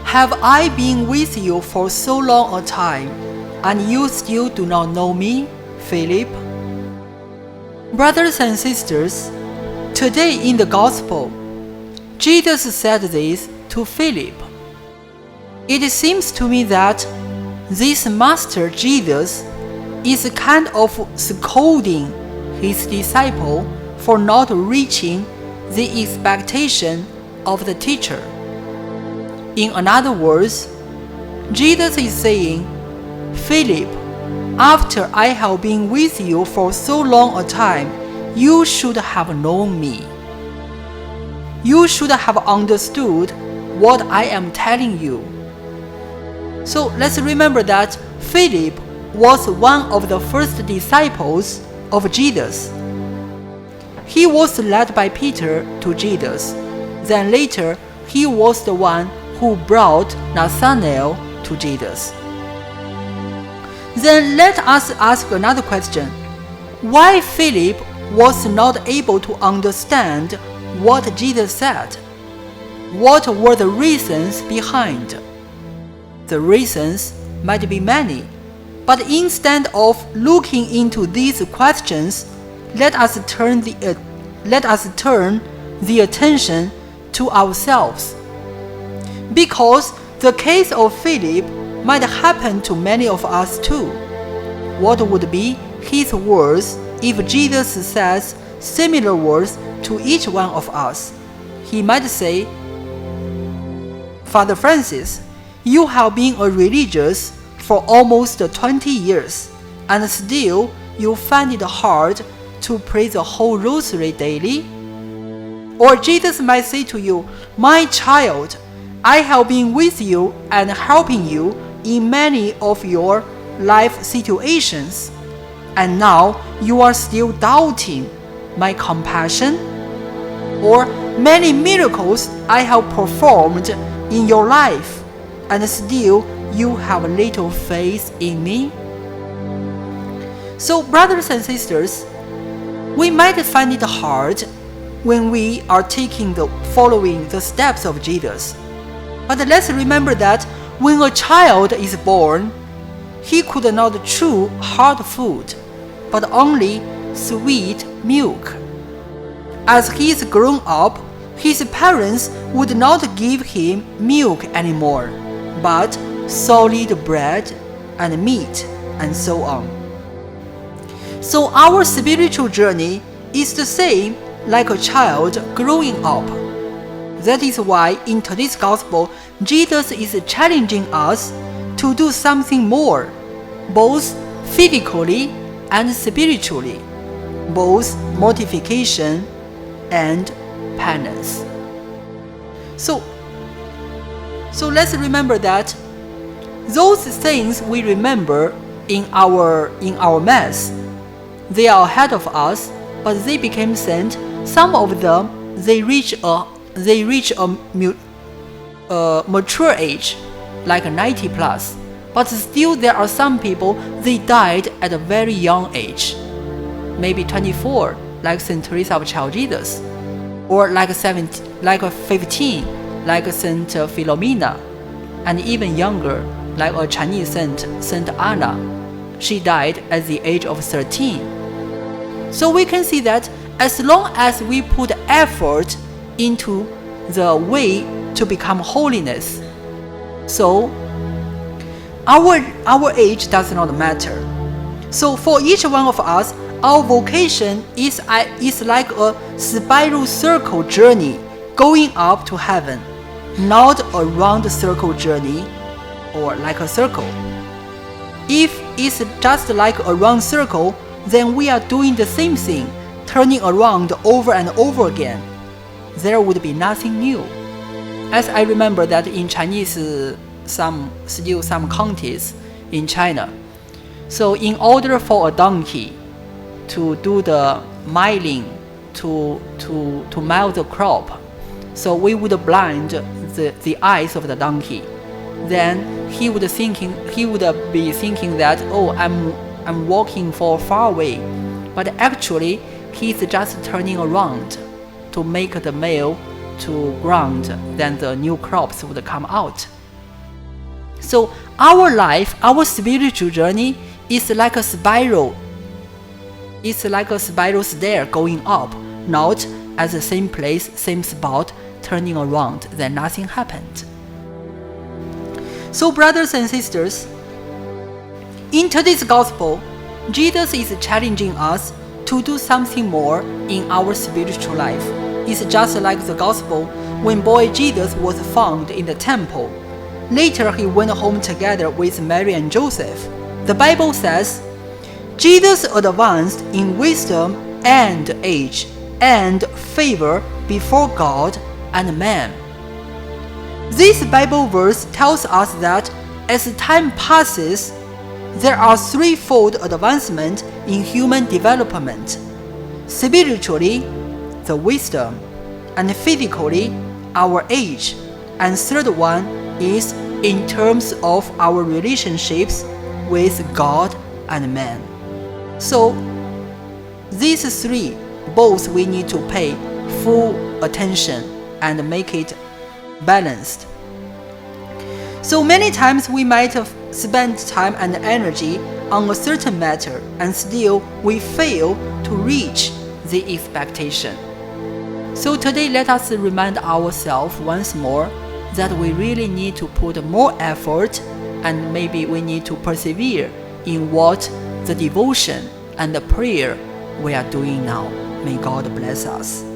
Have I been with you for so long a time, and you still do not know me, Philip? Brothers and sisters, today in the Gospel, Jesus said this to Philip. It seems to me that this Master Jesus is kind of scolding his disciple for not reaching the expectation of the teacher. In other words, Jesus is saying, Philip, after I have been with you for so long a time, you should have known me. You should have understood what I am telling you. So let's remember that Philip was one of the first disciples of Jesus. He was led by Peter to Jesus. Then later, he was the one who brought Nathanael to Jesus. Then let us ask another question. Why Philip was not able to understand what Jesus said? What were the reasons behind? The reasons might be many, but instead of looking into these questions, let us turn the attention to ourselves. Because the case of Philip might happen to many of us too. What would be his words if Jesus says similar words to each one of us? He might say, Father Francis, you have been a religious for almost 20 years, and still you find it hard to pray the whole rosary daily? Or Jesus might say to you, My child, I have been with you and helping you in many of your life situations, and now you are still doubting my compassion? Or many miracles I have performed in your life, and still you have little faith in me? So, brothers and sisters, we might find it hard when we are following the steps of Jesus. But let's remember that when a child is born, he could not chew hard food, but only sweet milk. As he is grown up, his parents would not give him milk anymore, but solid bread and meat, and so on. So our spiritual journey is the same like a child growing up. That is why in today's Gospel, Jesus is challenging us to do something more, both physically and spiritually, both mortification and penance. So let's remember that those things we remember in our Mass, they are ahead of us, but they became saint. Some of them they reach a mature age, like 90 plus. But still there are some people, they died at a very young age, maybe 24, like St. Teresa of Chalcis, or like 15, like St. Philomena, and even younger, like a Chinese saint, St. Anna. She died at the age of 13. So we can see that as long as we put effort into the way to become holiness, so our age does not matter. So for each one of us, our vocation is like a spiral circle journey going up to heaven, not a round circle journey or like a circle. If it's just like a round circle, then we are doing the same thing, turning around over and over again. There would be nothing new. As I remember that in Chinese, some counties in China, so in order for a donkey to do the milling, to mile the crop, so we would blind the eyes of the donkey. Then he would be thinking that, oh, I'm walking for far away, but actually he's just turning around to make the male to ground, then the new crops would come out. So our life, our spiritual journey is like a spiral. It's like a spiral stair going up, not at the same place, same spot, turning around, then nothing happened. So brothers and sisters, in today's gospel, Jesus is challenging us to do something more in our spiritual life. It's just like the gospel when boy Jesus was found in the temple. Later he went home together with Mary and Joseph. The Bible says, Jesus advanced in wisdom and age and favor before God and man. This Bible verse tells us that as time passes, there are threefold advancement in human development. Spiritually, the wisdom, and physically, our age, and third one is in terms of our relationships with God and man. So, these three, both we need to pay full attention and make it balanced. So many times we might have spent time and energy on a certain matter and still we fail to reach the expectation. So today let us remind ourselves once more that we really need to put more effort and maybe we need to persevere in what the devotion and the prayer we are doing now. May God bless us.